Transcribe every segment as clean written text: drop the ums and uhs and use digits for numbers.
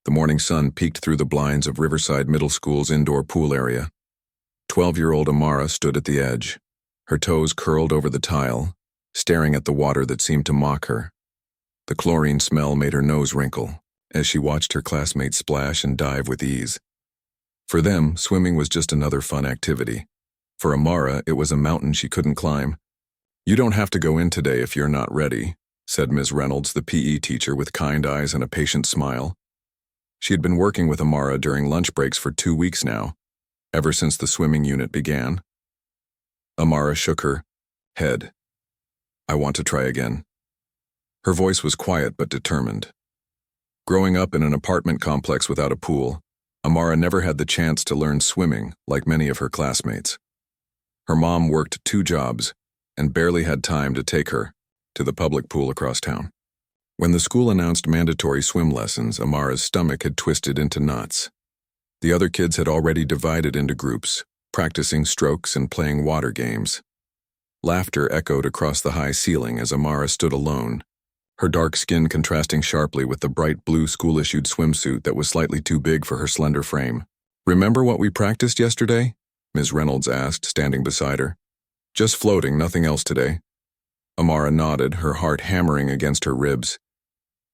The morning sun peeked through the blinds of Riverside Middle School's indoor pool area. 12-year-old Amara stood at the edge, her toes curled over the tile, staring at the water that seemed to mock her. The chlorine smell made her nose wrinkle as she watched her classmates splash and dive with ease. For them, swimming was just another fun activity. For Amara, it was a mountain she couldn't climb. "You don't have to go in today if you're not ready," said Ms. Reynolds, the PE teacher, with kind eyes and a patient smile. She had been working with Amara during lunch breaks for 2 weeks now, ever since the swimming unit began. Amara shook her head. "I want to try again." Her voice was quiet but determined. Growing up in an apartment complex without a pool, Amara never had the chance to learn swimming like many of her classmates. Her mom worked 2 jobs and barely had time to take her to the public pool across town. When the school announced mandatory swim lessons, Amara's stomach had twisted into knots. The other kids had already divided into groups, practicing strokes and playing water games. Laughter echoed across the high ceiling as Amara stood alone, her dark skin contrasting sharply with the bright blue school-issued swimsuit that was slightly too big for her slender frame. "Remember what we practiced yesterday?" Ms. Reynolds asked, standing beside her. "Just floating, nothing else today." Amara nodded, her heart hammering against her ribs.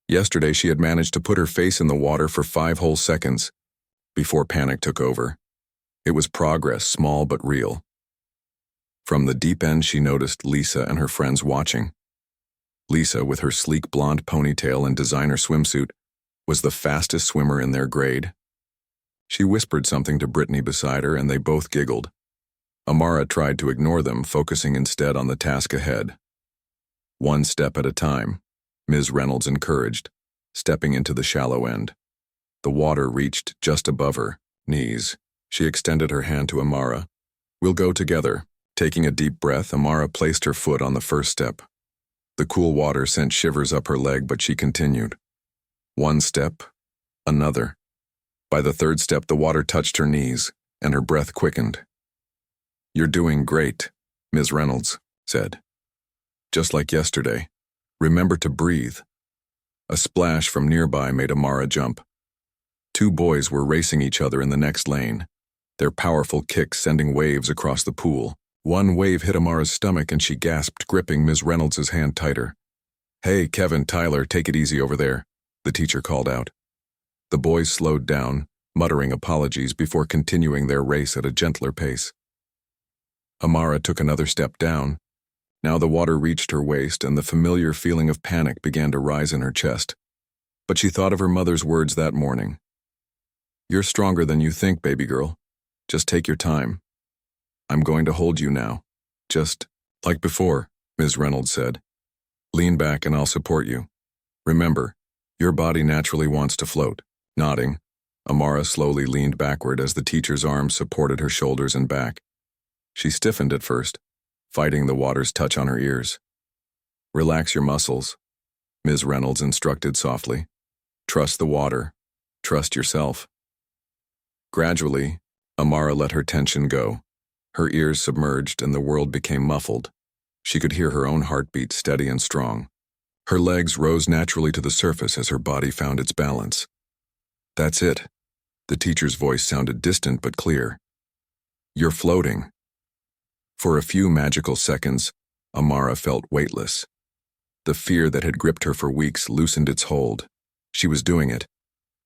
Yesterday she had managed to put her face in the water for 5 whole seconds, before panic took over. It was progress, small but real. From the deep end she noticed Lisa and her friends watching. Lisa, with her sleek blonde ponytail and designer swimsuit, was the fastest swimmer in their grade. She whispered something to Brittany beside her, and they both giggled. Amara tried to ignore them, focusing instead on the task ahead. "One step at a time," Ms. Reynolds encouraged, stepping into the shallow end. The water reached just above her knees. She extended her hand to Amara. "We'll go together." Taking a deep breath, Amara placed her foot on the first step. The cool water sent shivers up her leg, but she continued. One step, another. By the 3rd step, the water touched her knees, and her breath quickened. "You're doing great," Ms. Reynolds said. "Just like yesterday. Remember to breathe." A splash from nearby made Amara jump. 2 boys were racing each other in the next lane, their powerful kicks sending waves across the pool. One wave hit Amara's stomach and she gasped, gripping Ms. Reynolds' hand tighter. "Hey, Kevin, Tyler, take it easy over there," the teacher called out. The boys slowed down, muttering apologies before continuing their race at a gentler pace. Amara took another step down. Now the water reached her waist and the familiar feeling of panic began to rise in her chest. But she thought of her mother's words that morning. "You're stronger than you think, baby girl. Just take your time. I'm going to hold you now. Just like before," Ms. Reynolds said. "Lean back and I'll support you. Remember, your body naturally wants to float." Nodding, Amara slowly leaned backward as the teacher's arms supported her shoulders and back. She stiffened at first, fighting the water's touch on her ears. "Relax your muscles," Ms. Reynolds instructed softly. "Trust the water. Trust yourself." Gradually, Amara let her tension go. Her ears submerged and the world became muffled. She could hear her own heartbeat steady and strong. Her legs rose naturally to the surface as her body found its balance. "That's it." The teacher's voice sounded distant but clear. "You're floating." For a few magical seconds, Amara felt weightless. The fear that had gripped her for weeks loosened its hold. She was doing it.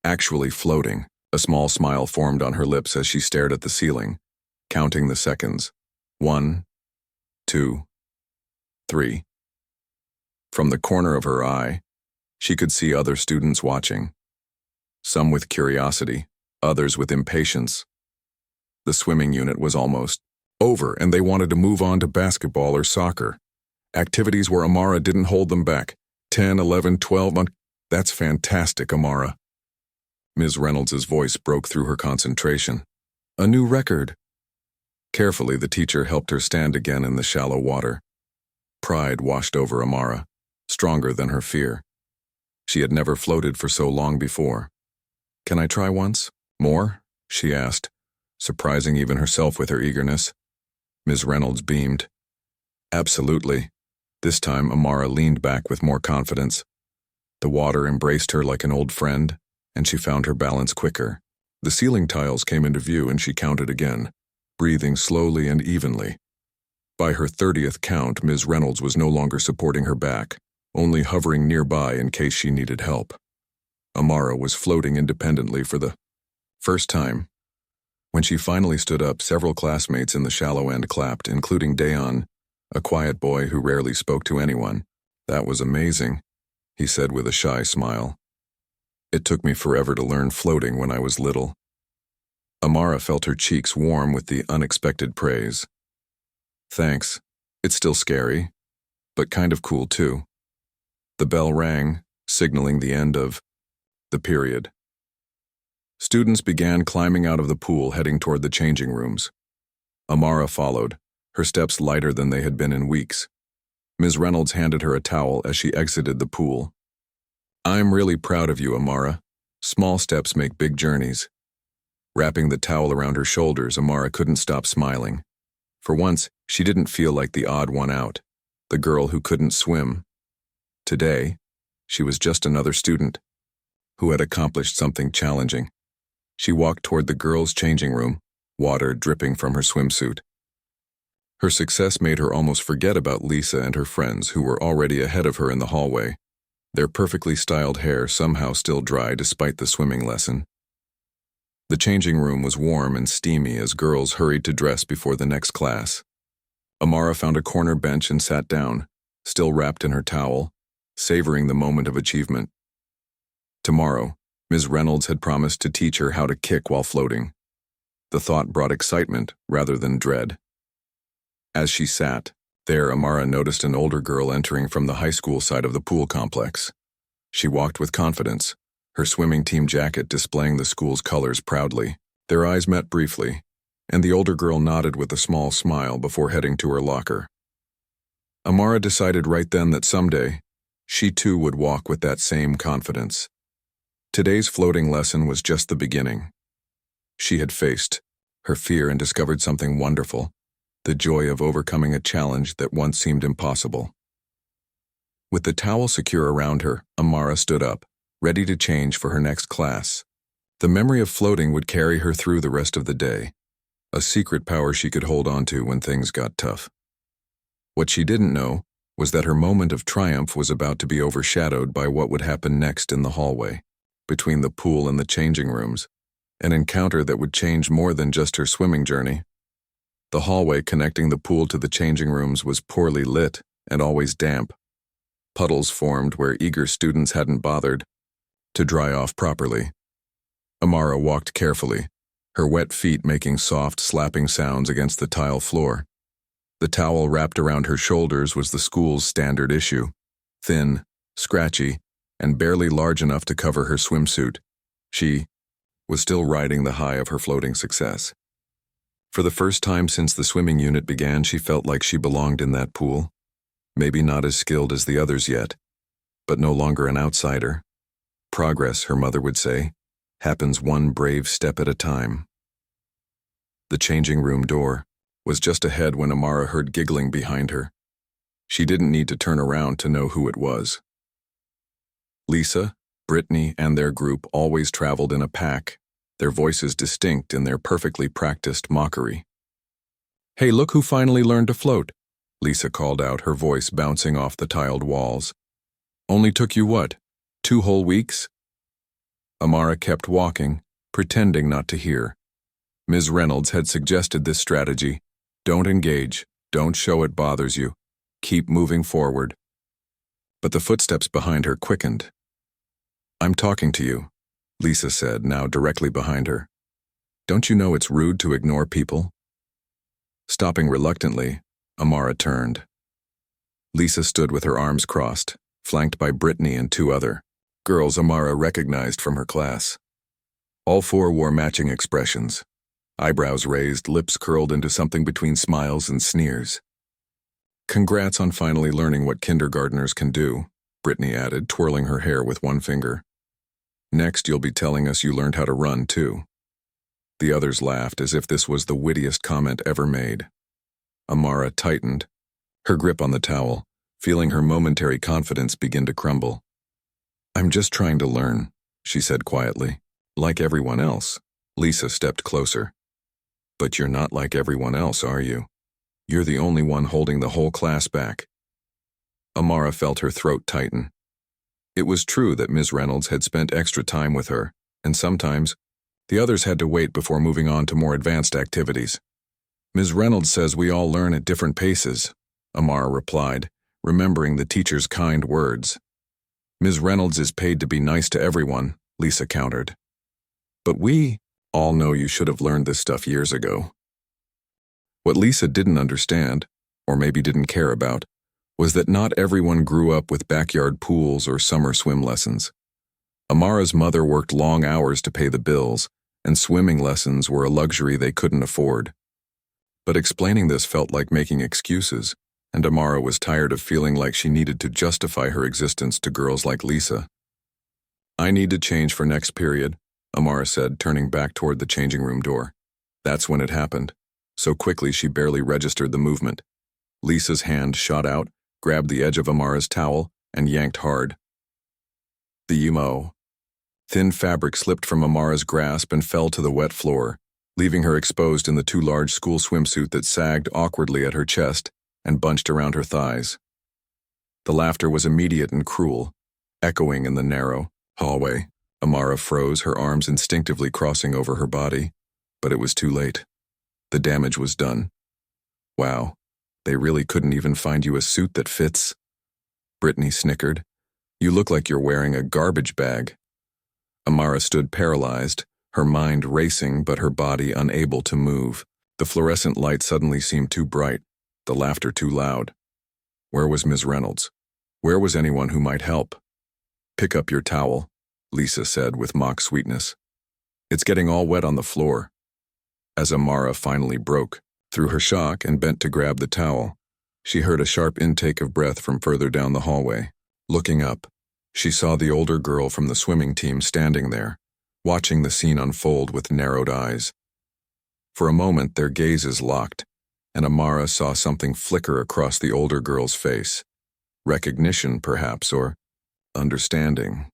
Actually floating. A small smile formed on her lips as she stared at the ceiling, counting the seconds. 1, 2, 3. From the corner of her eye, she could see other students watching. Some with curiosity, others with impatience. The swimming unit was almost over, and they wanted to move on to basketball or soccer. Activities where Amara didn't hold them back. 10, 11, 12 months. "That's fantastic, Amara." Ms. Reynolds' voice broke through her concentration. "A new record." Carefully, the teacher helped her stand again in the shallow water. Pride washed over Amara, stronger than her fear. She had never floated for so long before. "Can I try once? More?" she asked, surprising even herself with her eagerness. Ms. Reynolds beamed. "Absolutely." This time, Amara leaned back with more confidence. The water embraced her like an old friend, and she found her balance quicker. The ceiling tiles came into view and she counted again, breathing slowly and evenly. By her 30th count, Ms. Reynolds was no longer supporting her back, only hovering nearby in case she needed help. Amara was floating independently for the first time. When she finally stood up, several classmates in the shallow end clapped, including Dayon, a quiet boy who rarely spoke to anyone. "That was amazing," he said with a shy smile. "It took me forever to learn floating when I was little." Amara felt her cheeks warm with the unexpected praise. "Thanks. It's still scary, but kind of cool too." The bell rang, signaling the end of the period. Students began climbing out of the pool, heading toward the changing rooms. Amara followed, her steps lighter than they had been in weeks. Ms. Reynolds handed her a towel as she exited the pool. "I'm really proud of you, Amara. Small steps make big journeys." Wrapping the towel around her shoulders, Amara couldn't stop smiling. For once, she didn't feel like the odd one out, the girl who couldn't swim. Today, she was just another student who had accomplished something challenging. She walked toward the girls' changing room, water dripping from her swimsuit. Her success made her almost forget about Lisa and her friends who were already ahead of her in the hallway, their perfectly styled hair somehow still dry despite the swimming lesson. The changing room was warm and steamy as girls hurried to dress before the next class. Amara found a corner bench and sat down, still wrapped in her towel, savoring the moment of achievement. Tomorrow, Ms. Reynolds had promised to teach her how to kick while floating. The thought brought excitement rather than dread. As she sat there, Amara noticed an older girl entering from the high school side of the pool complex. She walked with confidence, her swimming team jacket displaying the school's colors proudly. Their eyes met briefly, and the older girl nodded with a small smile before heading to her locker. Amara decided right then that someday, she too would walk with that same confidence. Today's floating lesson was just the beginning. She had faced her fear and discovered something wonderful, the joy of overcoming a challenge that once seemed impossible. With the towel secure around her, Amara stood up, ready to change for her next class. The memory of floating would carry her through the rest of the day, a secret power she could hold on to when things got tough. What she didn't know was that her moment of triumph was about to be overshadowed by what would happen next in the hallway, between the pool and the changing rooms, an encounter that would change more than just her swimming journey. The hallway connecting the pool to the changing rooms was poorly lit and always damp. Puddles formed where eager students hadn't bothered to dry off properly. Amara walked carefully, her wet feet making soft, slapping sounds against the tile floor. The towel wrapped around her shoulders was the school's standard issue, thin, scratchy, and barely large enough to cover her swimsuit. She was still riding the high of her floating success. For the first time since the swimming unit began, she felt like she belonged in that pool. Maybe not as skilled as the others yet, but no longer an outsider. Progress, her mother would say, happens one brave step at a time. The changing room door was just ahead when Amara heard giggling behind her. She didn't need to turn around to know who it was. Lisa, Brittany, and their group always traveled in a pack, their voices distinct in their perfectly practiced mockery. "Hey, look who finally learned to float," Lisa called out, her voice bouncing off the tiled walls. "Only took you what, 2 whole weeks?" Amara kept walking, pretending not to hear. Ms. Reynolds had suggested this strategy. Don't engage, don't show it bothers you, keep moving forward. But the footsteps behind her quickened. "I'm talking to you," Lisa said, now directly behind her. "Don't you know it's rude to ignore people?" Stopping reluctantly, Amara turned. Lisa stood with her arms crossed, flanked by Brittany and 2 other girls Amara recognized from her class. All 4 wore matching expressions, eyebrows raised, lips curled into something between smiles and sneers. "Congrats on finally learning what kindergartners can do," Brittany added, twirling her hair with one finger. "Next, you'll be telling us you learned how to run, too." The others laughed as if this was the wittiest comment ever made. Amara tightened, her grip on the towel, feeling her momentary confidence begin to crumble. "I'm just trying to learn," she said quietly. Like everyone else. Lisa stepped closer. But you're not like everyone else, are you? You're the only one holding the whole class back. Amara felt her throat tighten. It was true that Ms. Reynolds had spent extra time with her, and sometimes the others had to wait before moving on to more advanced activities. Ms. Reynolds says we all learn at different paces, Amara replied, remembering the teacher's kind words. Ms. Reynolds is paid to be nice to everyone, Lisa countered. But we all know you should have learned this stuff years ago. What Lisa didn't understand, or maybe didn't care about, was that not everyone grew up with backyard pools or summer swim lessons. Amara's mother worked long hours to pay the bills, and swimming lessons were a luxury they couldn't afford. But explaining this felt like making excuses, and Amara was tired of feeling like she needed to justify her existence to girls like Lisa. I need to change for next period, Amara said, turning back toward the changing room door. That's when it happened. So quickly she barely registered the movement. Lisa's hand shot out, grabbed the edge of Amara's towel, and yanked hard. The thin fabric slipped from Amara's grasp and fell to the wet floor, leaving her exposed in the too large school swimsuit that sagged awkwardly at her chest and bunched around her thighs. The laughter was immediate and cruel, echoing in the narrow hallway. Amara froze, her arms instinctively crossing over her body, but it was too late. The damage was done. Wow, they really couldn't even find you a suit that fits. Brittany snickered. You look like you're wearing a garbage bag. Amara stood paralyzed, her mind racing but her body unable to move. The fluorescent light suddenly seemed too bright, the laughter too loud. Where was Ms. Reynolds? Where was anyone who might help? Pick up your towel, Lisa said with mock sweetness. It's getting all wet on the floor. As Amara finally broke through her shock and bent to grab the towel, she heard a sharp intake of breath from further down the hallway. Looking up, she saw the older girl from the swimming team standing there, watching the scene unfold with narrowed eyes. For a moment, their gazes locked, and Amara saw something flicker across the older girl's face. Recognition, perhaps, or understanding.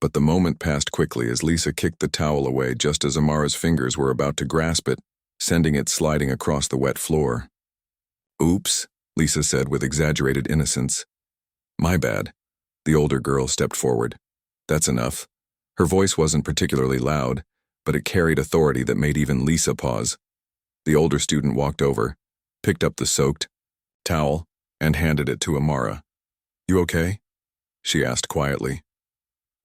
But the moment passed quickly as Lisa kicked the towel away just as Amara's fingers were about to grasp it, sending it sliding across the wet floor. Oops, Lisa said with exaggerated innocence. My bad. The older girl stepped forward. That's enough. Her voice wasn't particularly loud, but it carried authority that made even Lisa pause. The older student walked over, picked up the soaked towel, and handed it to Amara. You okay? She asked quietly.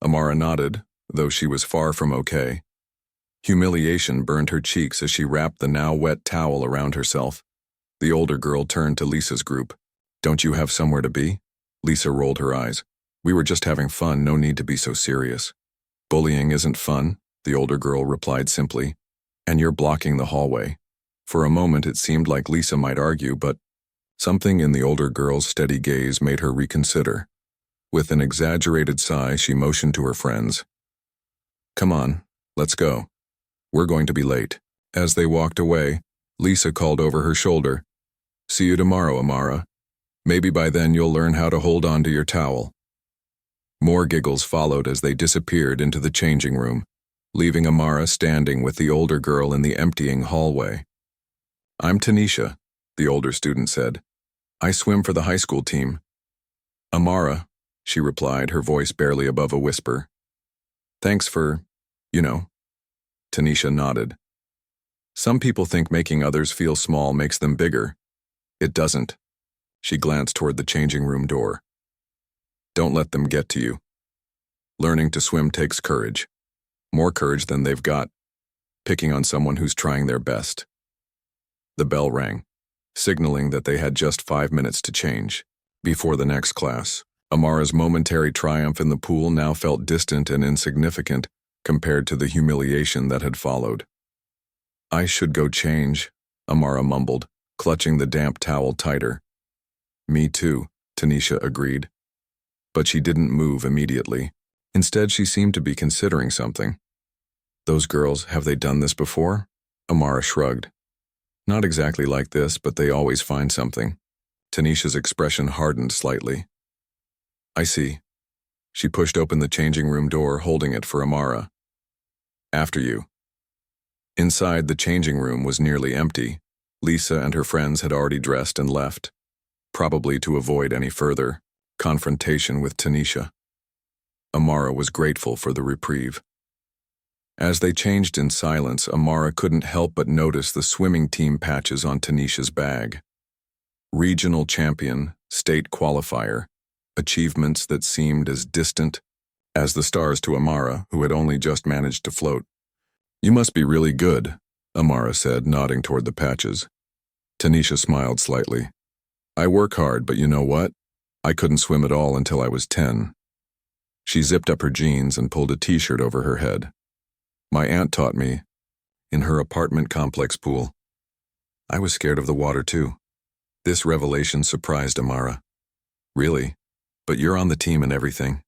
Amara nodded, though she was far from okay. Humiliation burned her cheeks as she wrapped the now wet towel around herself. The older girl turned to Lisa's group. Don't you have somewhere to be? Lisa rolled her eyes. We were just having fun, no need to be so serious. Bullying isn't fun, the older girl replied simply. And you're blocking the hallway. For a moment it seemed like Lisa might argue, but something in the older girl's steady gaze made her reconsider. With an exaggerated sigh, she motioned to her friends. Come on, let's go. We're going to be late. As they walked away, Lisa called over her shoulder. See you tomorrow, Amara. Maybe by then you'll learn how to hold on to your towel. More giggles followed as they disappeared into the changing room, leaving Amara standing with the older girl in the emptying hallway. I'm Tanisha, the older student said. I swim for the high school team. Amara, she replied, her voice barely above a whisper. Thanks for, Tanisha nodded. Some people think making others feel small makes them bigger. It doesn't. She glanced toward the changing room door. Don't let them get to you. Learning to swim takes courage. More courage than they've got, picking on someone who's trying their best. The bell rang, signaling that they had just 5 minutes to change. Before the next class, Amara's momentary triumph in the pool now felt distant and insignificant compared to the humiliation that had followed. I should go change, Amara mumbled, clutching the damp towel tighter. Me too, Tanisha agreed. But she didn't move immediately. Instead, she seemed to be considering something. Those girls, have they done this before? Amara shrugged. Not exactly like this, but they always find something. Tanisha's expression hardened slightly. I see. She pushed open the changing room door, holding it for Amara. "After you." Inside, the changing room was nearly empty. Lisa and her friends had already dressed and left, probably to avoid any further confrontation with Tanisha. Amara was grateful for the reprieve. As they changed in silence, Amara couldn't help but notice the swimming team patches on Tanisha's bag. Regional champion, state qualifier, achievements that seemed as distant as the stars to Amara, who had only just managed to float. "You must be really good," Amara said, nodding toward the patches. Tanisha smiled slightly. "I work hard, but you know what? I couldn't swim at all until I was 10. She zipped up her jeans and pulled a t-shirt over her head. "My aunt taught me, in her apartment complex pool. I was scared of the water too." This revelation surprised Amara. "Really? But you're on the team and everything."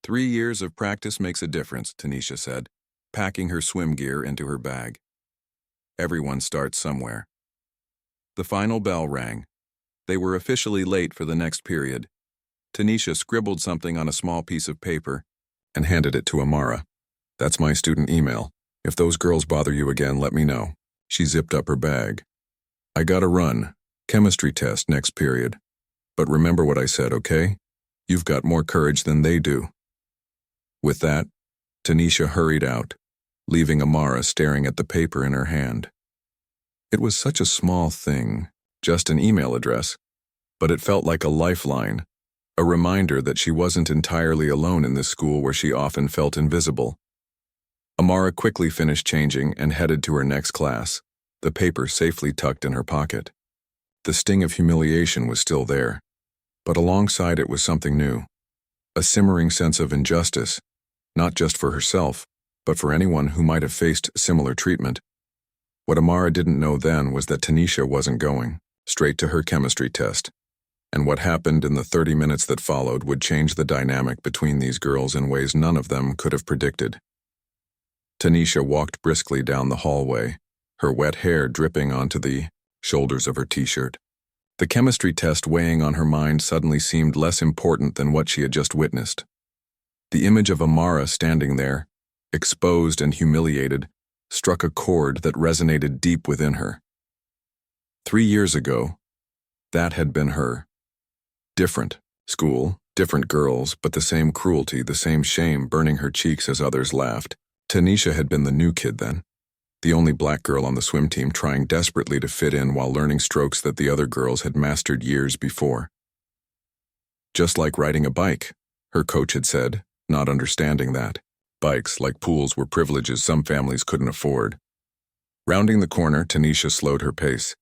3 years of practice makes a difference, Tanisha said, packing her swim gear into her bag. Everyone starts somewhere. The final bell rang. They were officially late for the next period. Tanisha scribbled something on a small piece of paper and handed it to Amara. "That's my student email. If those girls bother you again, let me know." She zipped up her bag. "I gotta run. Chemistry test next period. But remember what I said, okay? You've got more courage than they do." With that, Tanisha hurried out, leaving Amara staring at the paper in her hand. It was such a small thing, just an email address, but it felt like a lifeline, a reminder that she wasn't entirely alone in this school where she often felt invisible. Amara quickly finished changing and headed to her next class, the paper safely tucked in her pocket. The sting of humiliation was still there, but alongside it was something new, a simmering sense of injustice, not just for herself, but for anyone who might have faced similar treatment. What Amara didn't know then was that Tanisha wasn't going straight to her chemistry test, and what happened in the 30 minutes that followed would change the dynamic between these girls in ways none of them could have predicted. Tanisha walked briskly down the hallway, her wet hair dripping onto the shoulders of her t-shirt. The chemistry test weighing on her mind suddenly seemed less important than what she had just witnessed. The image of Amara standing there, exposed and humiliated, struck a chord that resonated deep within her. 3 years ago, that had been her. Different school, different girls, but the same cruelty, the same shame burning her cheeks as others laughed. Tanisha had been the new kid then, the only black girl on the swim team trying desperately to fit in while learning strokes that the other girls had mastered years before. "Just like riding a bike," her coach had said, not understanding that. Bikes, like pools, were privileges some families couldn't afford. Rounding the corner, Tanisha slowed her pace.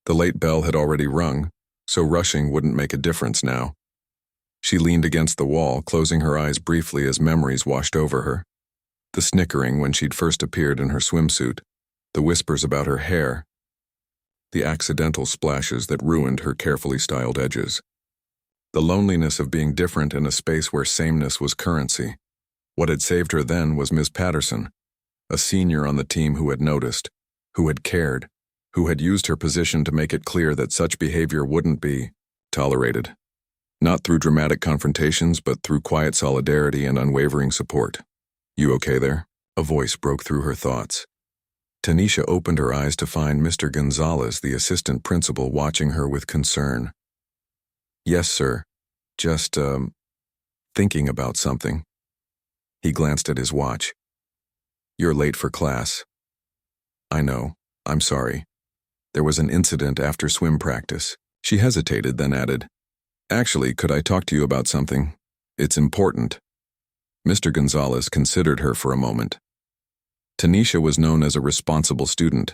The late bell had already rung, so rushing wouldn't make a difference now. She leaned against the wall, closing her eyes briefly as memories washed over her. The snickering when she'd first appeared in her swimsuit, the whispers about her hair, the accidental splashes that ruined her carefully styled edges. The loneliness of being different in a space where sameness was currency. What had saved her then was Miss Patterson, a senior on the team who had noticed, who had cared, who had used her position to make it clear that such behavior wouldn't be tolerated. Not through dramatic confrontations, but through quiet solidarity and unwavering support. "You okay there?" A voice broke through her thoughts. Tanisha opened her eyes to find Mr. Gonzalez, the assistant principal, watching her with concern. "Yes, sir. Just, thinking about something." He glanced at his watch. "You're late for class." "I know. I'm sorry. There was an incident after swim practice." She hesitated, then added, "Actually, could I talk to you about something? It's important." Mr. Gonzalez considered her for a moment. Tanisha was known as a responsible student,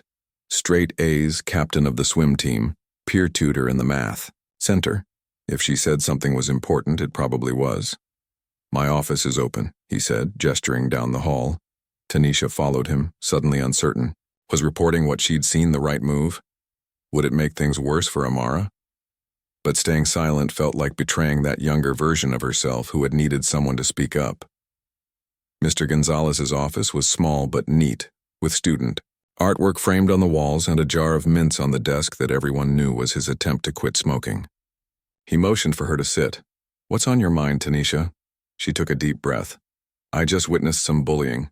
straight A's, captain of the swim team, peer tutor in the math center. If she said something was important, it probably was. "My office is open," he said, gesturing down the hall. Tanisha followed him, suddenly uncertain. Was reporting what she'd seen the right move? Would it make things worse for Amara? But staying silent felt like betraying that younger version of herself who had needed someone to speak up. Mr. Gonzalez's office was small but neat, with student artwork framed on the walls and a jar of mints on the desk that everyone knew was his attempt to quit smoking. He motioned for her to sit. "What's on your mind, Tanisha?" She took a deep breath. I just witnessed some bullying.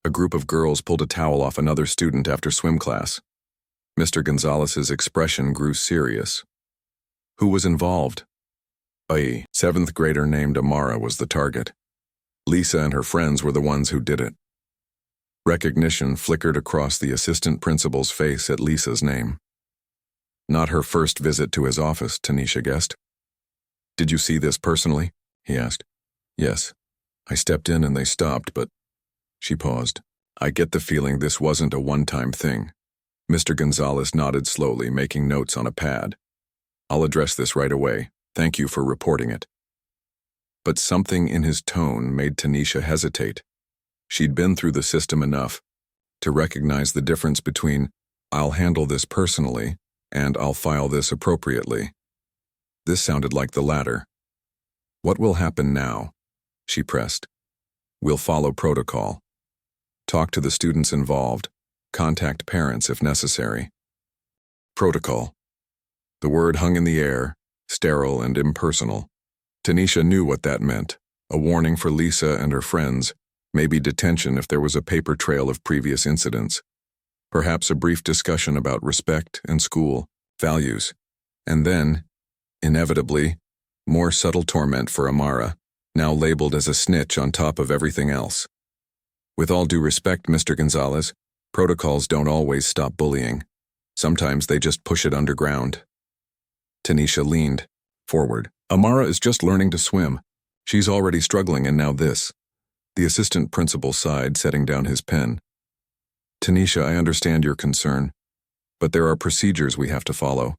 A group of girls pulled a towel off another student after swim class. Mr. Gonzalez's expression grew serious. Who was involved? A seventh grader named Amara was the target. Lisa and her friends were the ones who did it. Recognition flickered across the assistant principal's face at Lisa's name. Not her first visit to his office, Tanisha guessed. Did you see this personally? He asked. Yes. I stepped in and they stopped, but... She paused. I get the feeling this wasn't a one-time thing. Mr. Gonzalez nodded slowly, making notes on a pad. I'll address this right away. Thank you for reporting it. But something in his tone made Tanisha hesitate. She'd been through the system enough to recognize the difference between I'll handle this personally and I'll file this appropriately. This sounded like the latter. What will happen now? She pressed. We'll follow protocol. Talk to the students involved. Contact parents if necessary. Protocol. The word hung in the air, sterile and impersonal. Tanisha knew what that meant, a warning for Lisa and her friends, maybe detention if there was a paper trail of previous incidents, perhaps a brief discussion about respect and school, values, and then, inevitably, more subtle torment for Amara, now labeled as a snitch on top of everything else. With all due respect, Mr. Gonzalez, protocols don't always stop bullying. Sometimes they just push it underground. Tanisha leaned forward. Amara is just learning to swim. She's already struggling, and now this. The assistant principal sighed, setting down his pen. Tanisha, I understand your concern, but there are procedures we have to follow.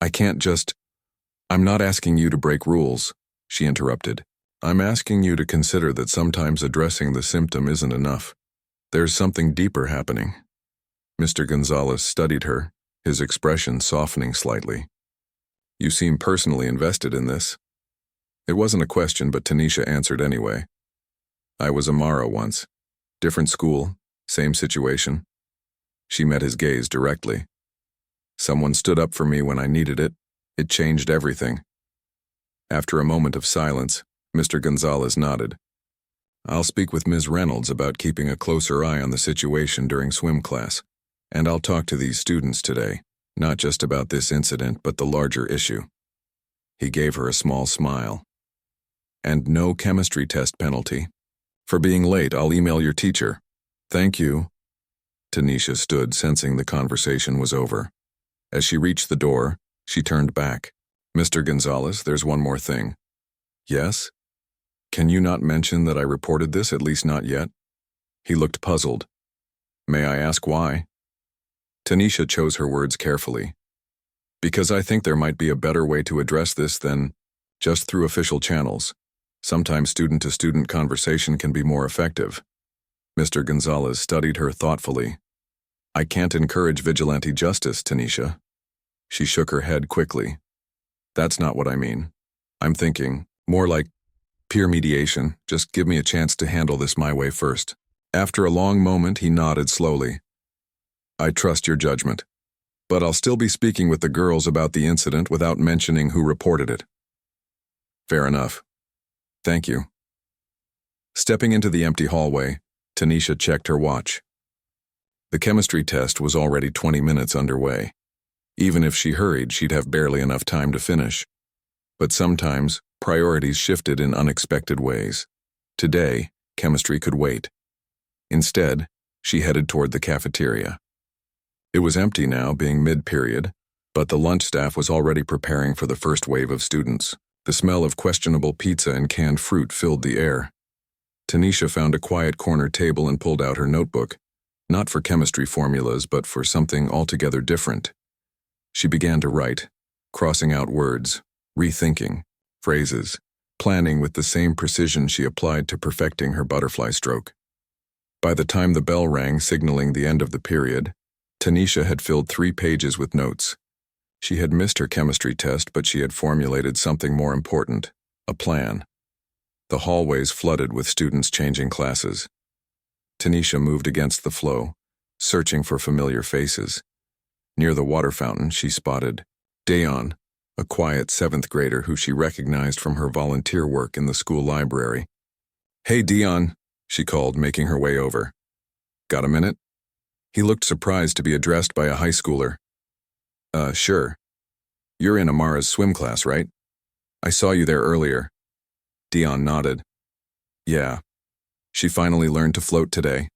I can't just... I'm not asking you to break rules, she interrupted. I'm asking you to consider that sometimes addressing the symptom isn't enough. There's something deeper happening. Mr. Gonzalez studied her, his expression softening slightly. You seem personally invested in this. It wasn't a question, but Tanisha answered anyway. I was Amara once. Different school, same situation. She met his gaze directly. Someone stood up for me when I needed it. It changed everything. After a moment of silence, Mr. Gonzalez nodded. I'll speak with Ms. Reynolds about keeping a closer eye on the situation during swim class, and I'll talk to these students today, not just about this incident but the larger issue. He gave her a small smile. And no chemistry test penalty. For being late, I'll email your teacher. Thank you. Tanisha stood, sensing the conversation was over. As she reached the door, she turned back. Mr. Gonzalez, there's one more thing. Yes? Can you not mention that I reported this, at least not yet? He looked puzzled. May I ask why? Tanisha chose her words carefully. Because I think there might be a better way to address this than just through official channels. Sometimes student-to-student conversation can be more effective. Mr. Gonzalez studied her thoughtfully. I can't encourage vigilante justice, Tanisha. She shook her head quickly. That's not what I mean. I'm thinking more like peer mediation. Just give me a chance to handle this my way first. After a long moment, he nodded slowly. I trust your judgment, but I'll still be speaking with the girls about the incident without mentioning who reported it. Fair enough. Thank you. Stepping into the empty hallway, Tanisha checked her watch. The chemistry test was already 20 minutes underway. Even if she hurried, she'd have barely enough time to finish. But sometimes, priorities shifted in unexpected ways. Today, chemistry could wait. Instead, she headed toward the cafeteria. It was empty now, being mid-period, but the lunch staff was already preparing for the first wave of students. The smell of questionable pizza and canned fruit filled the air. Tanisha found a quiet corner table and pulled out her notebook, not for chemistry formulas, but for something altogether different. She began to write, crossing out words, rethinking, phrases, planning with the same precision she applied to perfecting her butterfly stroke. By the time the bell rang, signaling the end of the period, Tanisha had filled 3 pages with notes. She had missed her chemistry test, but she had formulated something more important, a plan. The hallways flooded with students changing classes. Tanisha moved against the flow, searching for familiar faces. Near the water fountain, she spotted Dayon, a quiet seventh grader who she recognized from her volunteer work in the school library. "Hey, Dion," she called, making her way over. "Got a minute?" He looked surprised to be addressed by a high schooler. Sure. You're in Amara's swim class, right? I saw you there earlier." Dion nodded. "Yeah. She finally learned to float today.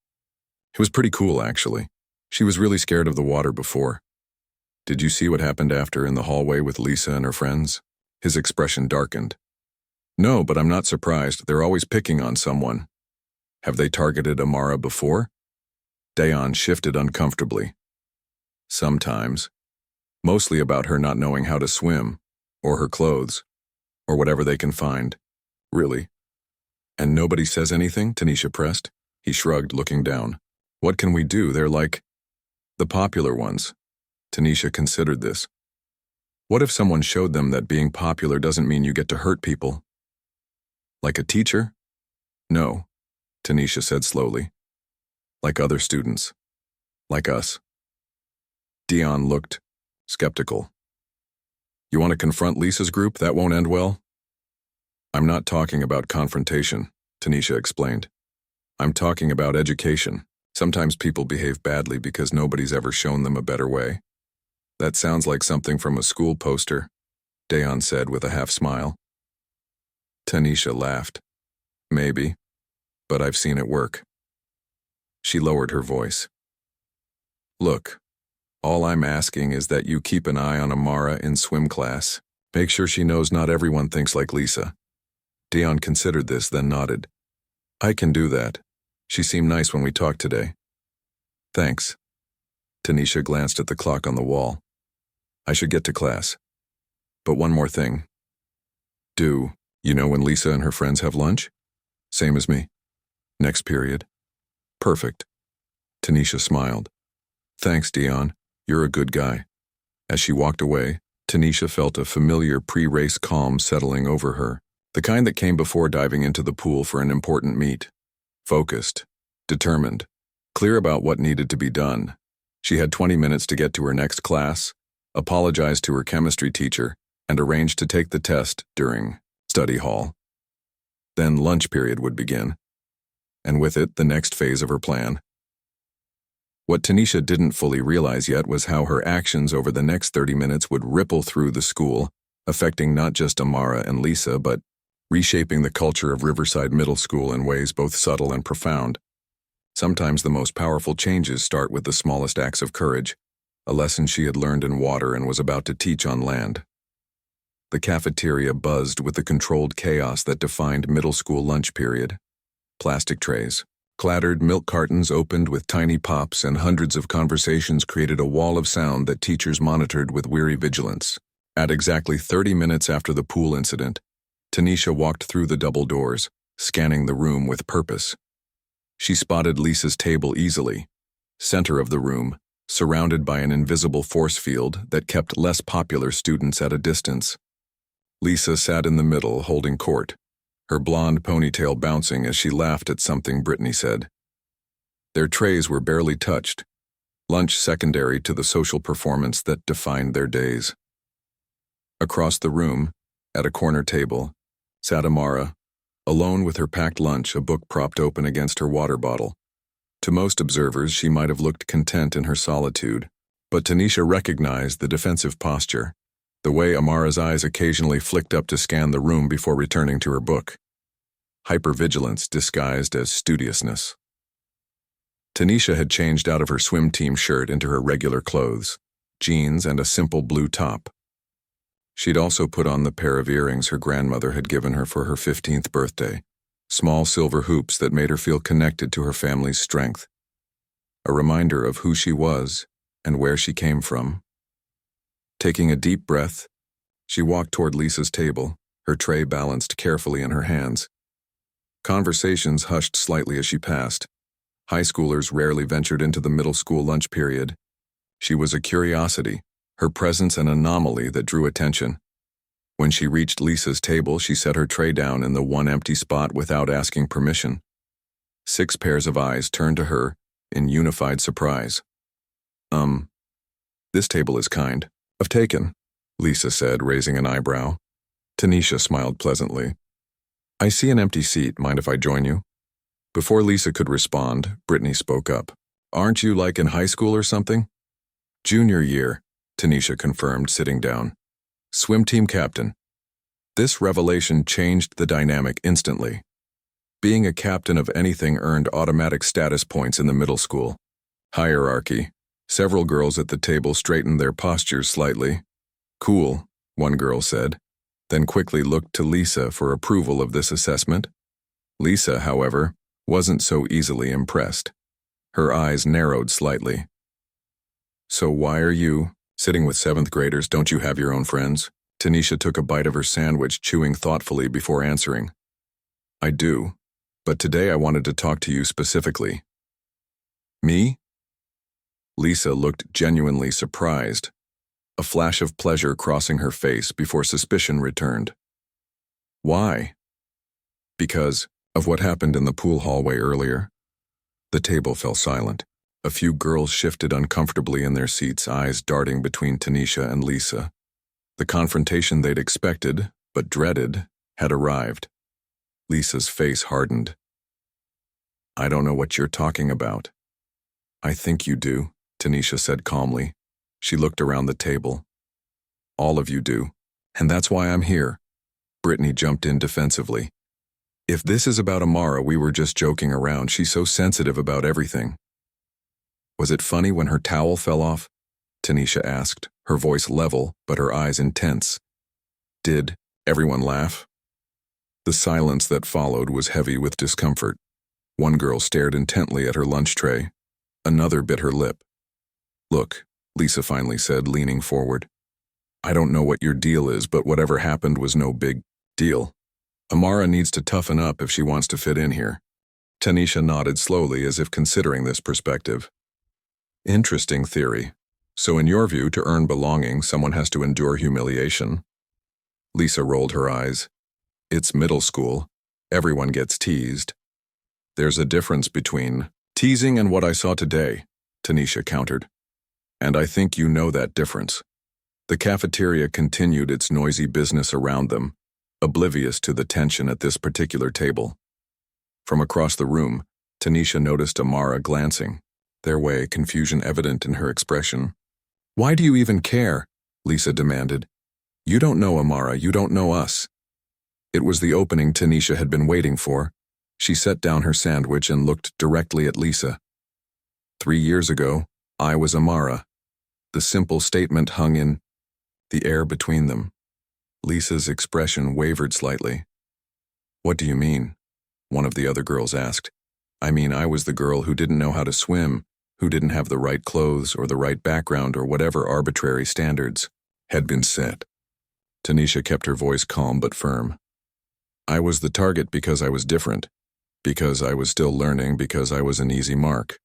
It was pretty cool, actually. She was really scared of the water before. Did you see what happened after in the hallway with Lisa and her friends?" His expression darkened. "No, but I'm not surprised. They're always picking on someone. Have they targeted Amara before?" Dion shifted uncomfortably. "Sometimes. Mostly about her not knowing how to swim, or her clothes, or whatever they can find." "Really? And nobody says anything?" Tanisha pressed. He shrugged, looking down. "What can we do? They're like the popular ones." Tanisha considered this. What if someone showed them that being popular doesn't mean you get to hurt people? "Like a teacher?" "No," Tanisha said slowly. "Like other students. Like us." Dion looked skeptical. "You want to confront Lisa's group? That won't end well?" "I'm not talking about confrontation," Tanisha explained. "I'm talking about education. Sometimes people behave badly because nobody's ever shown them a better way." "That sounds like something from a school poster," Dion said with a half smile. Tanisha laughed. "Maybe, but I've seen it work." She lowered her voice. "Look, all I'm asking is that you keep an eye on Amara in swim class. Make sure she knows not everyone thinks like Lisa." Dion considered this, then nodded. "I can do that. She seemed nice when we talked today." "Thanks." Tanisha glanced at the clock on the wall. "I should get to class. But one more thing. Do you know when Lisa and her friends have lunch?" "Same as me. Next period." "Perfect." Tanisha smiled. "Thanks, Dion. You're a good guy." As she walked away, Tanisha felt a familiar pre-race calm settling over her, the kind that came before diving into the pool for an important meet. Focused, determined, clear about what needed to be done. She had 20 minutes to get to her next class, apologized to her chemistry teacher, and arranged to take the test during study hall. Then lunch period would begin, and with it the next phase of her plan. What Tanisha didn't fully realize yet was how her actions over the next 30 minutes would ripple through the school, affecting not just Amara and Lisa, but reshaping the culture of Riverside Middle School in ways both subtle and profound. Sometimes the most powerful changes start with the smallest acts of courage, a lesson she had learned in water and was about to teach on land. The cafeteria buzzed with the controlled chaos that defined middle school lunch period. Plastic trays, clattered milk cartons opened with tiny pops, and hundreds of conversations created a wall of sound that teachers monitored with weary vigilance. At exactly 30 minutes after the pool incident, Tanisha walked through the double doors, scanning the room with purpose. She spotted Lisa's table easily, center of the room, surrounded by an invisible force field that kept less popular students at a distance. Lisa sat in the middle, holding court, her blonde ponytail bouncing as she laughed at something Brittany said. Their trays were barely touched, lunch secondary to the social performance that defined their days. Across the room, at a corner table, sat Amara, alone with her packed lunch, a book propped open against her water bottle. To most observers, she might have looked content in her solitude, but Tanisha recognized the defensive posture, the way Amara's eyes occasionally flicked up to scan the room before returning to her book. Hypervigilance disguised as studiousness. Tanisha had changed out of her swim team shirt into her regular clothes, jeans and a simple blue top. She'd also put on the pair of earrings her grandmother had given her for her 15th birthday, small silver hoops that made her feel connected to her family's strength, a reminder of who she was and where she came from. Taking a deep breath, she walked toward Lisa's table, her tray balanced carefully in her hands. Conversations hushed slightly as she passed. High schoolers rarely ventured into the middle school lunch period. She was a curiosity, her presence an anomaly that drew attention. When she reached Lisa's table, she set her tray down in the one empty spot without asking permission. 6 pairs of eyes turned to her in unified surprise. This table is kind of taken," Lisa said, raising an eyebrow. Tanisha smiled pleasantly. I see an empty seat. Mind if I join you? Before Lisa could respond, Brittany spoke up. Aren't you like in high school or something? Junior year, Tanisha confirmed, sitting down. Swim team captain. This revelation changed the dynamic instantly. Being a captain of anything earned automatic status points in the middle school. Hierarchy. Several girls at the table straightened their postures slightly. Cool, one girl said, then quickly looked to Lisa for approval of this assessment. Lisa, however, wasn't so easily impressed. Her eyes narrowed slightly. So why are you sitting with 7th graders? Don't you have your own friends? Tanisha took a bite of her sandwich, chewing thoughtfully before answering. I do, but today I wanted to talk to you specifically. Me? Lisa looked genuinely surprised, a flash of pleasure crossing her face before suspicion returned. Why? Because of what happened in the pool hallway earlier. The table fell silent. A few girls shifted uncomfortably in their seats, eyes darting between Tanisha and Lisa. The confrontation they'd expected, but dreaded, had arrived. Lisa's face hardened. I don't know what you're talking about. I think you do, Tanisha said calmly. She looked around the table. All of you do, and that's why I'm here. Brittany jumped in defensively. If this is about Amara, we were just joking around. She's so sensitive about everything. Was it funny when her towel fell off? Tanisha asked, her voice level, but her eyes intense. Did everyone laugh? The silence that followed was heavy with discomfort. One girl stared intently at her lunch tray. Another bit her lip. Look, Lisa finally said, leaning forward. I don't know what your deal is, but whatever happened was no big deal. Amara needs to toughen up if she wants to fit in here. Tanisha nodded slowly as if considering this perspective. Interesting theory. So in your view, to earn belonging, someone has to endure humiliation? Lisa rolled her eyes. It's middle school. Everyone gets teased. There's a difference between teasing and what I saw today, Tanisha countered. And I think you know that difference. The cafeteria continued its noisy business around them, oblivious to the tension at this particular table. From across the room, Tanisha noticed Amara glancing, their way, confusion evident in her expression. Why do you even care? Lisa demanded. You don't know Amara, you don't know us. It was the opening Tanisha had been waiting for. She set down her sandwich and looked directly at Lisa. 3 years ago, I was Amara. The simple statement hung in the air between them. Lisa's expression wavered slightly. What do you mean? One of the other girls asked. I mean, I was the girl who didn't know how to swim, who didn't have the right clothes or the right background or whatever arbitrary standards had been set. Tanisha kept her voice calm but firm. I was the target because I was different, because I was still learning, because I was an easy mark.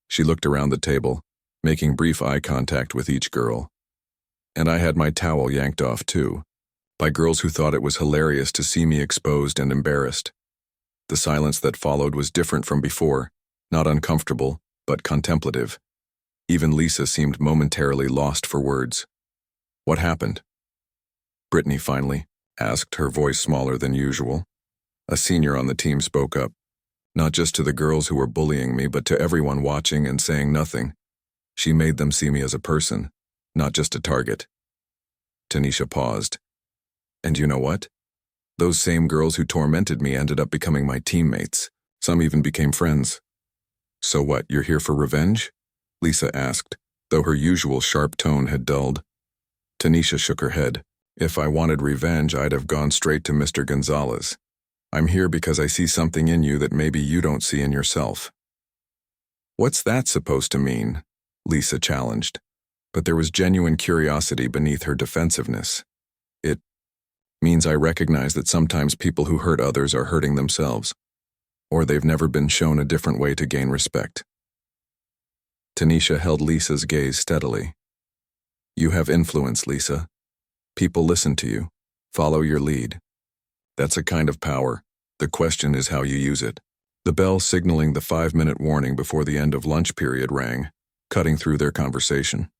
She looked around the table, making brief eye contact with each girl. And I had my towel yanked off too, by girls who thought it was hilarious to see me exposed and embarrassed. The silence that followed was different from before, not uncomfortable, but contemplative. Even Lisa seemed momentarily lost for words. What happened? Brittany finally asked, her voice smaller than usual. A senior on the team spoke up, not just to the girls who were bullying me, but to everyone watching and saying nothing. She made them see me as a person, not just a target. Tanisha paused. And you know what? Those same girls who tormented me ended up becoming my teammates. Some even became friends. So what, you're here for revenge? Lisa asked, though her usual sharp tone had dulled. Tanisha shook her head. If I wanted revenge, I'd have gone straight to Mr. Gonzalez. I'm here because I see something in you that maybe you don't see in yourself. What's that supposed to mean? Lisa challenged. But there was genuine curiosity beneath her defensiveness. It means I recognize that sometimes people who hurt others are hurting themselves, or they've never been shown a different way to gain respect. Tanisha held Lisa's gaze steadily. You have influence, Lisa. People listen to you, follow your lead. That's a kind of power. The question is how you use it. The bell signaling the 5-minute warning before the end of lunch period rang, cutting through their conversation.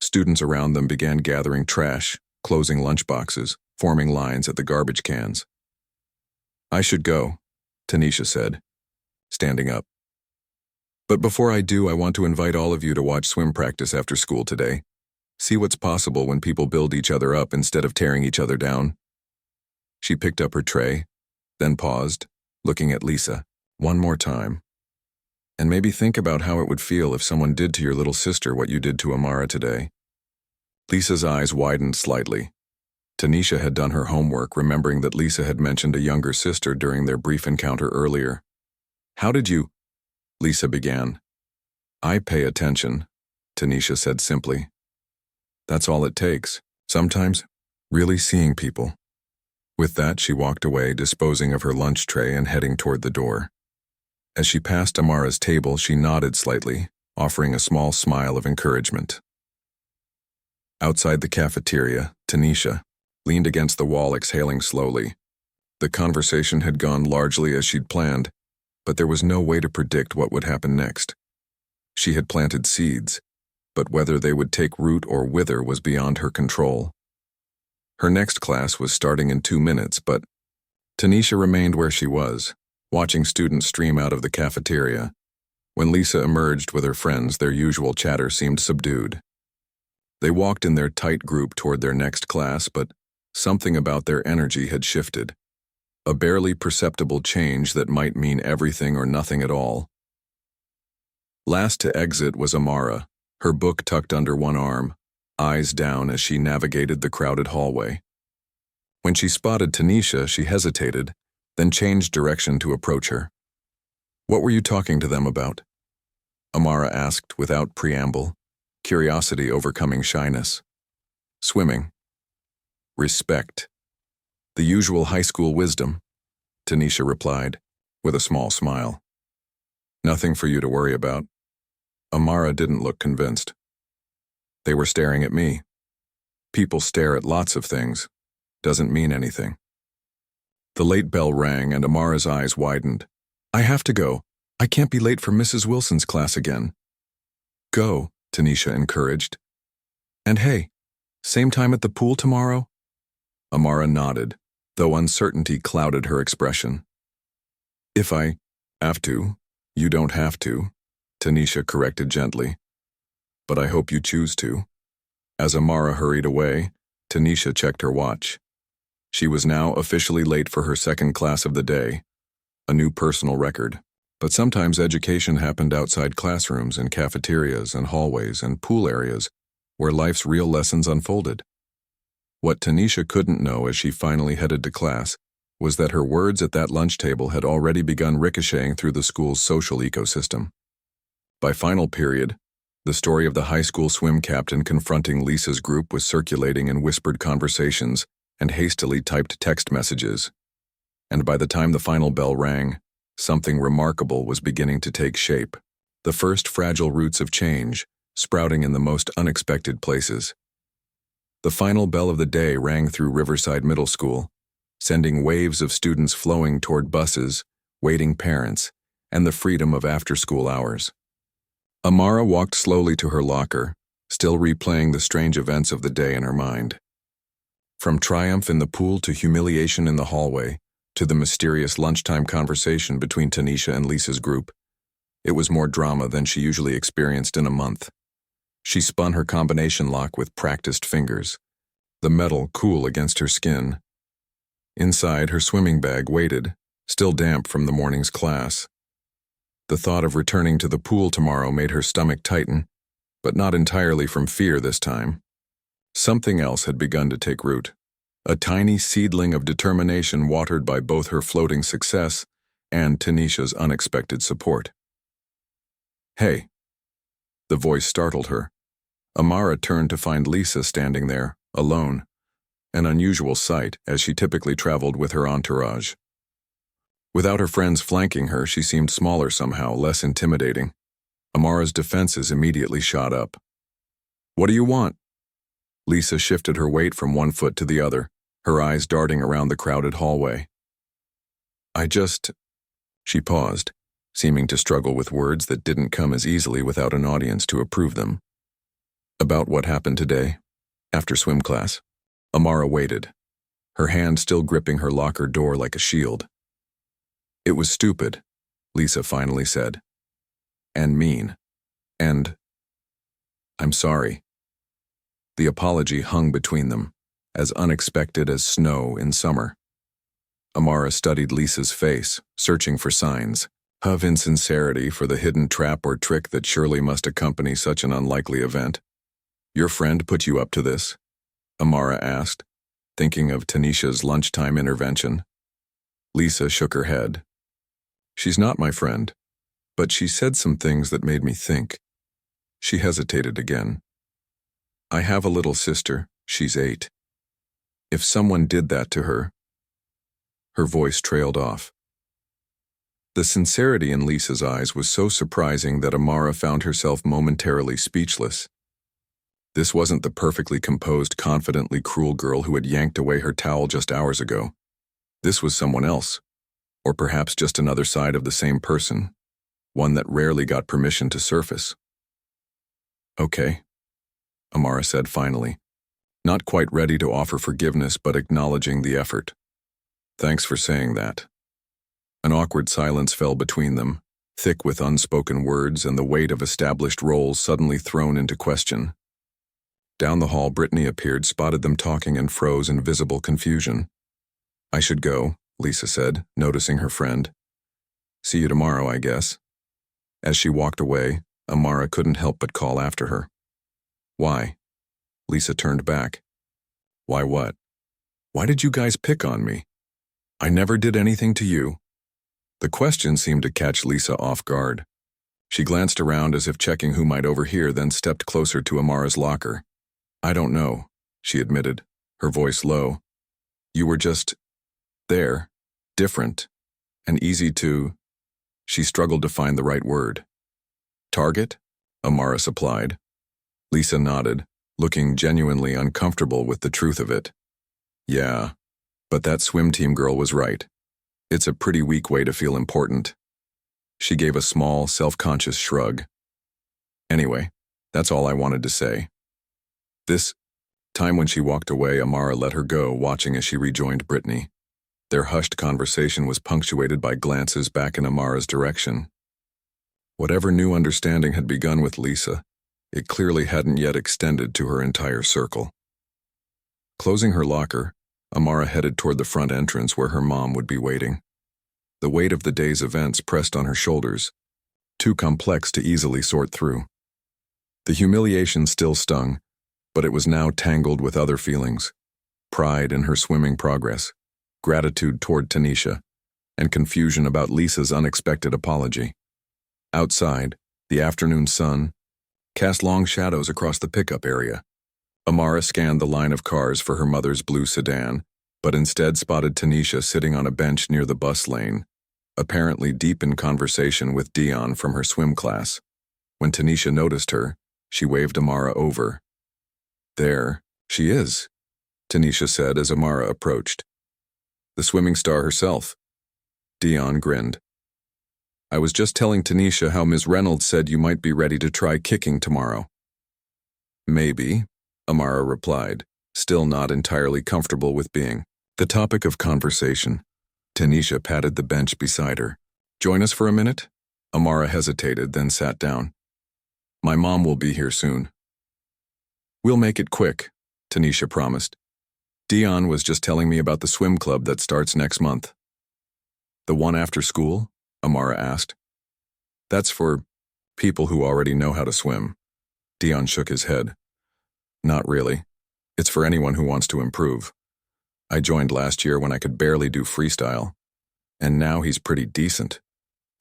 Students around them began gathering trash, closing lunchboxes, forming lines at the garbage cans. "I should go," Tanisha said, standing up. "But before I do, I want to invite all of you to watch swim practice after school today. See what's possible when people build each other up instead of tearing each other down." She picked up her tray, then paused, looking at Lisa. "One more time. And maybe think about how it would feel if someone did to your little sister what you did to Amara today." Lisa's eyes widened slightly. Tanisha had done her homework, remembering that Lisa had mentioned a younger sister during their brief encounter earlier. "How did you?" Lisa began. "I pay attention," Tanisha said simply. "That's all it takes. Sometimes, really seeing people." With that, she walked away, disposing of her lunch tray and heading toward the door. As she passed Amara's table, she nodded slightly, offering a small smile of encouragement. Outside the cafeteria, Tanisha leaned against the wall, exhaling slowly. The conversation had gone largely as she'd planned, but there was no way to predict what would happen next. She had planted seeds, but whether they would take root or wither was beyond her control. Her next class was starting in 2 minutes, but Tanisha remained where she was, watching students stream out of the cafeteria. When Lisa emerged with her friends, their usual chatter seemed subdued. They walked in their tight group toward their next class, but something about their energy had shifted. A barely perceptible change that might mean everything or nothing at all. Last to exit was Amara, her book tucked under one arm, eyes down as she navigated the crowded hallway. When she spotted Tanisha, she hesitated, then changed direction to approach her. "What were you talking to them about?" Amara asked without preamble, curiosity overcoming shyness. "Swimming. Respect. The usual high school wisdom," Tanisha replied, with a small smile. "Nothing for you to worry about." Amara didn't look convinced. "They were staring at me. People stare at lots of things. Doesn't mean anything." The late bell rang and Amara's eyes widened. "I have to go. I can't be late for Mrs. Wilson's class again." "Go," Tanisha encouraged. "And hey, same time at the pool tomorrow?" Amara nodded, though uncertainty clouded her expression. "If I have to, you don't have to," Tanisha corrected gently. "But I hope you choose to." As Amara hurried away, Tanisha checked her watch. She was now officially late for her second class of the day, a new personal record. But sometimes education happened outside classrooms, in cafeterias and hallways and pool areas, where life's real lessons unfolded. What Tanisha couldn't know as she finally headed to class was that her words at that lunch table had already begun ricocheting through the school's social ecosystem. By final period, the story of the high school swim captain confronting Lisa's group was circulating in whispered conversations and hastily typed text messages. And by the time the final bell rang, something remarkable was beginning to take shape. The first fragile roots of change, sprouting in the most unexpected places. The final bell of the day rang through Riverside Middle School, sending waves of students flowing toward buses, waiting parents, and the freedom of after-school hours. Amara walked slowly to her locker, still replaying the strange events of the day in her mind. From triumph in the pool to humiliation in the hallway, to the mysterious lunchtime conversation between Tanisha and Lisa's group, it was more drama than she usually experienced in a month. She spun her combination lock with practiced fingers, the metal cool against her skin. Inside, her swimming bag waited, still damp from the morning's class. The thought of returning to the pool tomorrow made her stomach tighten, but not entirely from fear this time. Something else had begun to take root, a tiny seedling of determination watered by both her floating success and Tanisha's unexpected support. "Hey." The voice startled her. Amara turned to find Lisa standing there, alone, an unusual sight as she typically traveled with her entourage. Without her friends flanking her, she seemed smaller somehow, less intimidating. Amara's defenses immediately shot up. "What do you want?" Lisa shifted her weight from one foot to the other, her eyes darting around the crowded hallway. She paused, seeming to struggle with words that didn't come as easily without an audience to approve them. About what happened today, after swim class. Amara waited, her hand still gripping her locker door like a shield. It was stupid, Lisa finally said. And mean. And I'm sorry. The apology hung between them, as unexpected as snow in summer. Amara studied Lisa's face, searching for signs of insincerity, for the hidden trap or trick that surely must accompany such an unlikely event. Your friend put you up to this? Amara asked, thinking of Tanisha's lunchtime intervention. Lisa shook her head. She's not my friend, but she said some things that made me think. She hesitated again. I have a little sister, she's 8. If someone did that to her... Her voice trailed off. The sincerity in Lisa's eyes was so surprising that Amara found herself momentarily speechless. This wasn't the perfectly composed, confidently cruel girl who had yanked away her towel just hours ago. This was someone else, or perhaps just another side of the same person, one that rarely got permission to surface. Okay, Amara said finally, not quite ready to offer forgiveness but acknowledging the effort. Thanks for saying that. An awkward silence fell between them, thick with unspoken words and the weight of established roles suddenly thrown into question. Down the hall, Brittany appeared, spotted them talking, and froze in visible confusion. I should go, Lisa said, noticing her friend. See you tomorrow, I guess. As she walked away, Amara couldn't help but call after her. Why? Lisa turned back. Why what? Why did you guys pick on me? I never did anything to you. The question seemed to catch Lisa off guard. She glanced around as if checking who might overhear, then stepped closer to Amara's locker. I don't know, she admitted, her voice low. You were just... there, different, and easy to... She struggled to find the right word. Target? Amara supplied. Lisa nodded, looking genuinely uncomfortable with the truth of it. Yeah, but that swim team girl was right. It's a pretty weak way to feel important. She gave a small, self-conscious shrug. Anyway, that's all I wanted to say. This time when she walked away, Amara let her go, watching as she rejoined Brittany. Their hushed conversation was punctuated by glances back in Amara's direction. Whatever new understanding had begun with Lisa, it clearly hadn't yet extended to her entire circle. Closing her locker, Amara headed toward the front entrance where her mom would be waiting. The weight of the day's events pressed on her shoulders, too complex to easily sort through. The humiliation still stung, but it was now tangled with other feelings: pride in her swimming progress, gratitude toward Tanisha, and confusion about Lisa's unexpected apology. Outside, the afternoon sun cast long shadows across the pickup area. Amara scanned the line of cars for her mother's blue sedan, but instead spotted Tanisha sitting on a bench near the bus lane, apparently deep in conversation with Dion from her swim class. When Tanisha noticed her, she waved Amara over. There she is, Tanisha said as Amara approached. The swimming star herself. Dion grinned. I was just telling Tanisha how Ms. Reynolds said you might be ready to try kicking tomorrow. Maybe, Amara replied, still not entirely comfortable with being the topic of conversation. Tanisha patted the bench beside her. Join us for a minute? Amara hesitated, then sat down. My mom will be here soon. We'll make it quick, Tanisha promised. Dion was just telling me about the swim club that starts next month. The one after school? Amara asked. That's for people who already know how to swim. Dion shook his head. Not really. It's for anyone who wants to improve. I joined last year when I could barely do freestyle. And now he's pretty decent,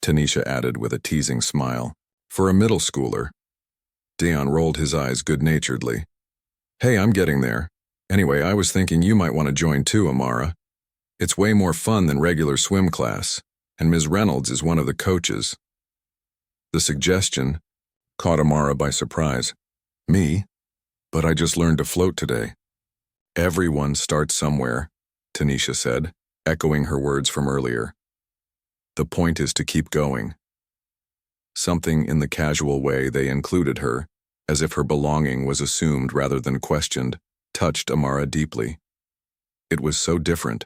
Tanisha added with a teasing smile. For a middle schooler. Dion rolled his eyes good-naturedly. Hey, I'm getting there. Anyway, I was thinking you might want to join too, Amara. It's way more fun than regular swim class, and Ms. Reynolds is one of the coaches. The suggestion caught Amara by surprise. Me? But I just learned to float today. Everyone starts somewhere, Tanisha said, echoing her words from earlier. The point is to keep going. Something in the casual way they included her, as if her belonging was assumed rather than questioned, touched Amara deeply. It was so different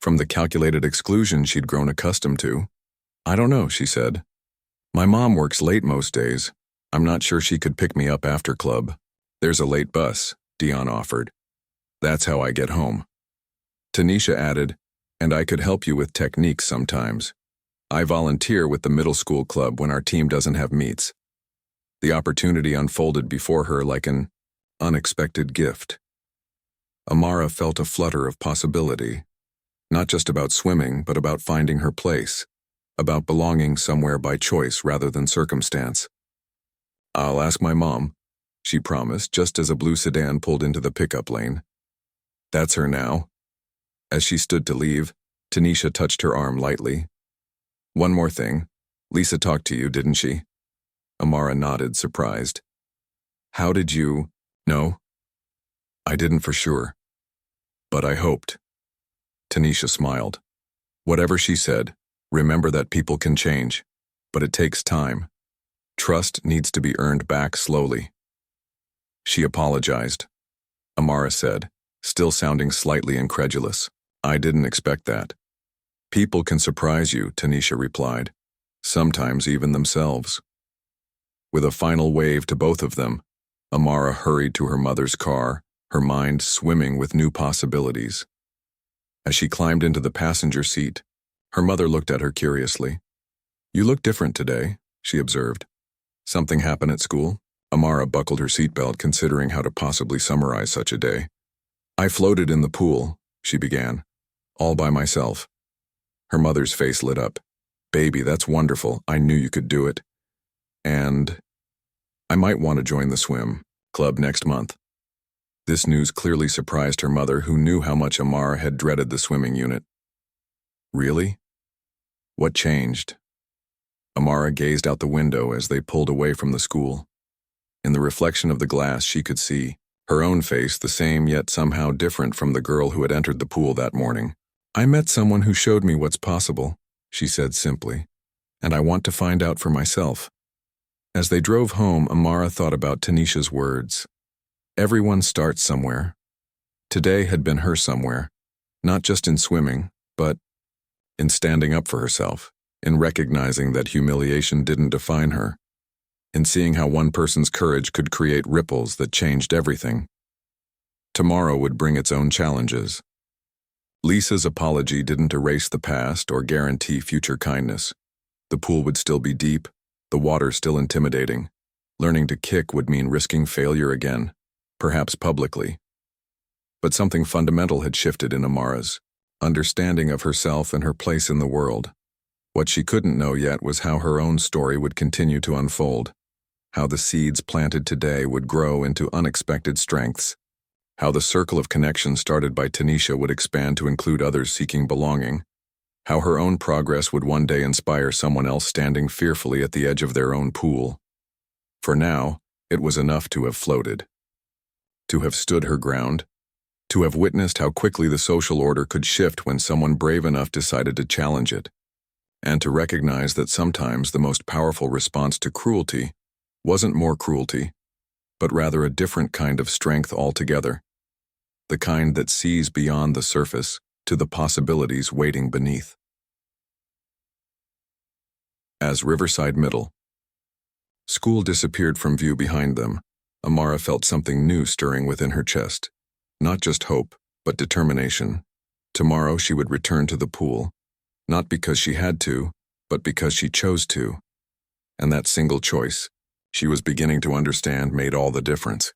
from the calculated exclusion she'd grown accustomed to. "I don't know," she said. "My mom works late most days. I'm not sure she could pick me up after club." "There's a late bus," Dion offered. "That's how I get home." Tanisha added, "And I could help you with techniques sometimes. I volunteer with the middle school club when our team doesn't have meets." The opportunity unfolded before her like an unexpected gift. Amara felt a flutter of possibility, not just about swimming, but about finding her place, about belonging somewhere by choice rather than circumstance. "I'll ask my mom," she promised, just as a blue sedan pulled into the pickup lane. "That's her now." As she stood to leave, Tanisha touched her arm lightly. "One more thing. Lisa talked to you, didn't she?" Amara nodded, surprised. "How did you know?" "I didn't for sure. But I hoped." Tanisha smiled. "Whatever she said, remember that people can change, but it takes time. Trust needs to be earned back slowly." "She apologized," Amara said, still sounding slightly incredulous. "I didn't expect that." "People can surprise you," Tanisha replied. "Sometimes even themselves." With a final wave to both of them, Amara hurried to her mother's car, her mind swimming with new possibilities. As she climbed into the passenger seat, her mother looked at her curiously. "You look different today," she observed. "Something happened at school?" Amara buckled her seatbelt, considering how to possibly summarize such a day. "I floated in the pool," she began, "all by myself." Her mother's face lit up. "Baby, that's wonderful. I knew you could do it. And I might want to join the swim club next month." This news clearly surprised her mother, who knew how much Amara had dreaded the swimming unit. "Really? What changed?" Amara gazed out the window as they pulled away from the school. In the reflection of the glass, she could see her own face, the same yet somehow different from the girl who had entered the pool that morning. "I met someone who showed me what's possible," she said simply, "and I want to find out for myself." As they drove home, Amara thought about Tanisha's words. Everyone starts somewhere. Today had been her somewhere, not just in swimming, but in standing up for herself, in recognizing that humiliation didn't define her, in seeing how one person's courage could create ripples that changed everything. Tomorrow would bring its own challenges. Lisa's apology didn't erase the past or guarantee future kindness. The pool would still be deep, the water still intimidating. Learning to kick would mean risking failure again, perhaps publicly. But something fundamental had shifted in Amara's understanding of herself and her place in the world. What she couldn't know yet was how her own story would continue to unfold, how the seeds planted today would grow into unexpected strengths, how the circle of connection started by Tanisha would expand to include others seeking belonging, how her own progress would one day inspire someone else standing fearfully at the edge of their own pool. For now, it was enough to have floated, to have stood her ground, to have witnessed how quickly the social order could shift when someone brave enough decided to challenge it, and to recognize that sometimes the most powerful response to cruelty wasn't more cruelty, but rather a different kind of strength altogether, the kind that sees beyond the surface to the possibilities waiting beneath. As Riverside Middle. School disappeared from view behind them. Amara felt something new stirring within her chest. Not just hope, but determination. Tomorrow she would return to the pool, not because she had to, but because she chose to. And that single choice, she was beginning to understand, made all the difference.